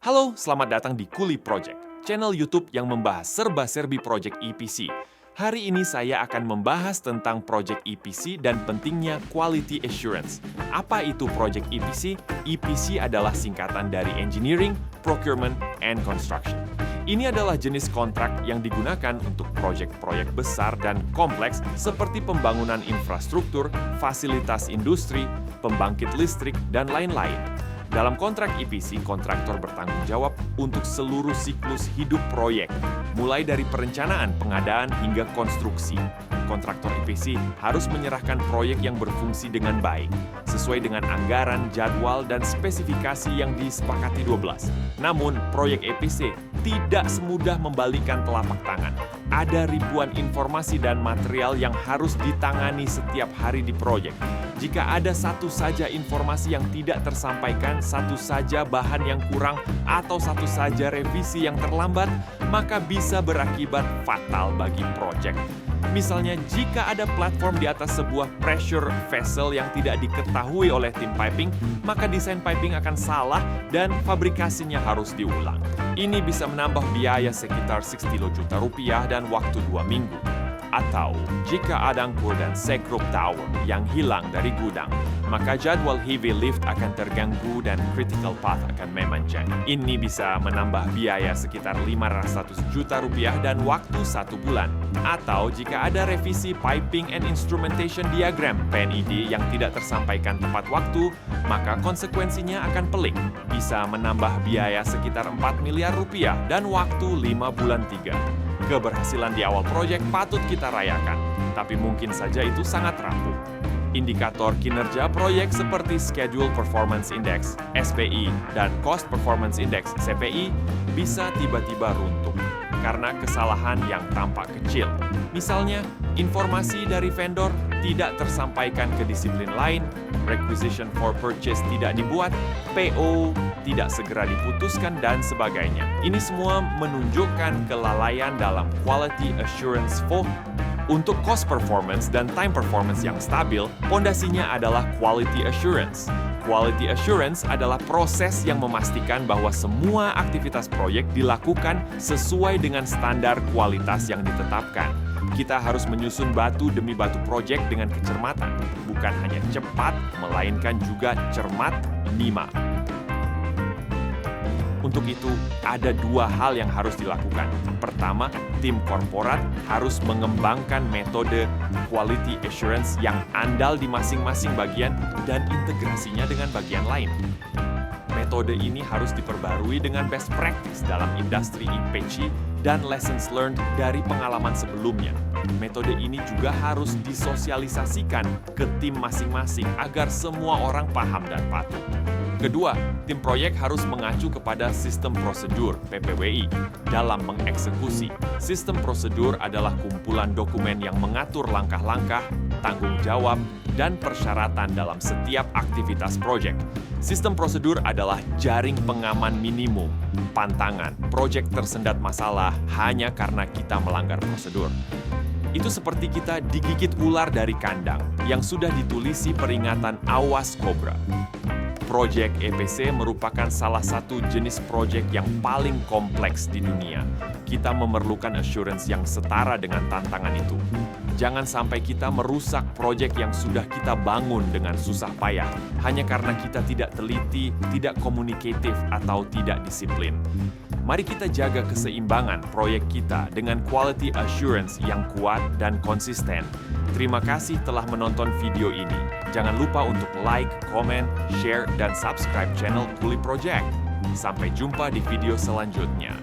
Halo, selamat datang di Kuli Project, channel YouTube yang membahas serba-serbi project EPC. Hari ini saya akan membahas tentang project EPC dan pentingnya quality assurance. Apa itu project EPC? EPC adalah singkatan dari Engineering, Procurement, and Construction. Ini adalah jenis kontrak yang digunakan untuk proyek-proyek besar dan kompleks seperti pembangunan infrastruktur, fasilitas industri, pembangkit listrik, dan lain-lain. Dalam kontrak EPC, kontraktor bertanggung jawab untuk seluruh siklus hidup proyek, mulai dari perencanaan, pengadaan, hingga konstruksi. Kontraktor EPC harus menyerahkan proyek yang berfungsi dengan baik, sesuai dengan anggaran, jadwal, dan spesifikasi yang disepakati 12. Namun, proyek EPC tidak semudah membalikan telapak tangan. Ada ribuan informasi dan material yang harus ditangani setiap hari di proyek. Jika ada satu saja informasi yang tidak tersampaikan, satu saja bahan yang kurang, atau satu saja revisi yang terlambat, maka bisa berakibat fatal bagi proyek. Misalnya, jika ada platform di atas sebuah pressure vessel yang tidak diketahui oleh tim piping, maka desain piping akan salah dan fabrikasinya harus diulang. Ini bisa menambah biaya sekitar 60 juta rupiah dan waktu 2 minggu. Atau, jika ada angkur dan sekrup tower yang hilang dari gudang, maka jadwal heavy lift akan terganggu dan critical path akan memanjang. Ini bisa menambah biaya sekitar 500 juta rupiah dan waktu 1 bulan. Atau, jika ada revisi Piping and Instrumentation Diagram (PNID) yang tidak tersampaikan tepat waktu, maka konsekuensinya akan pelik. Bisa menambah biaya sekitar 4 miliar rupiah dan waktu 5 bulan 3. Keberhasilan di awal proyek patut kita rayakan, tapi mungkin saja itu sangat rapuh. Indikator kinerja proyek seperti Schedule Performance Index (SPI) dan Cost Performance Index (CPI) bisa tiba-tiba runtuh karena kesalahan yang tampak kecil. Misalnya, informasi dari vendor tidak tersampaikan ke disiplin lain, requisition for purchase tidak dibuat, PO tidak segera diputuskan, dan sebagainya. Ini semua menunjukkan kelalaian dalam quality assurance focus. Untuk cost performance dan time performance yang stabil, pondasinya adalah quality assurance. Quality assurance adalah proses yang memastikan bahwa semua aktivitas proyek dilakukan sesuai dengan standar kualitas yang ditetapkan. Kita harus menyusun batu demi batu proyek dengan kecermatan, bukan hanya cepat, melainkan juga cermat, nima. Untuk itu, ada 2 hal yang harus dilakukan. Pertama, tim korporat harus mengembangkan metode quality assurance yang andal di masing-masing bagian dan integrasinya dengan bagian lain. Metode ini harus diperbarui dengan best practice dalam industri EPC dan lessons learned dari pengalaman sebelumnya. Metode ini juga harus disosialisasikan ke tim masing-masing agar semua orang paham dan patuh. Kedua, tim proyek harus mengacu kepada sistem prosedur (PPWI) dalam mengeksekusi. Sistem prosedur adalah kumpulan dokumen yang mengatur langkah-langkah, tanggung jawab, dan persyaratan dalam setiap aktivitas proyek. Sistem prosedur adalah jaring pengaman minimum, pantangan, proyek tersendat masalah hanya karena kita melanggar prosedur. Itu seperti kita digigit ular dari kandang yang sudah ditulisi peringatan awas kobra. Proyek EPC merupakan salah satu jenis proyek yang paling kompleks di dunia. Kita memerlukan assurance yang setara dengan tantangan itu. Jangan sampai kita merusak proyek yang sudah kita bangun dengan susah payah hanya karena kita tidak teliti, tidak komunikatif, atau tidak disiplin. Mari kita jaga keseimbangan proyek kita dengan quality assurance yang kuat dan konsisten. Terima kasih telah menonton video ini. Jangan lupa untuk like, komen, share, dan subscribe channel Kuli Project. Sampai jumpa di video selanjutnya.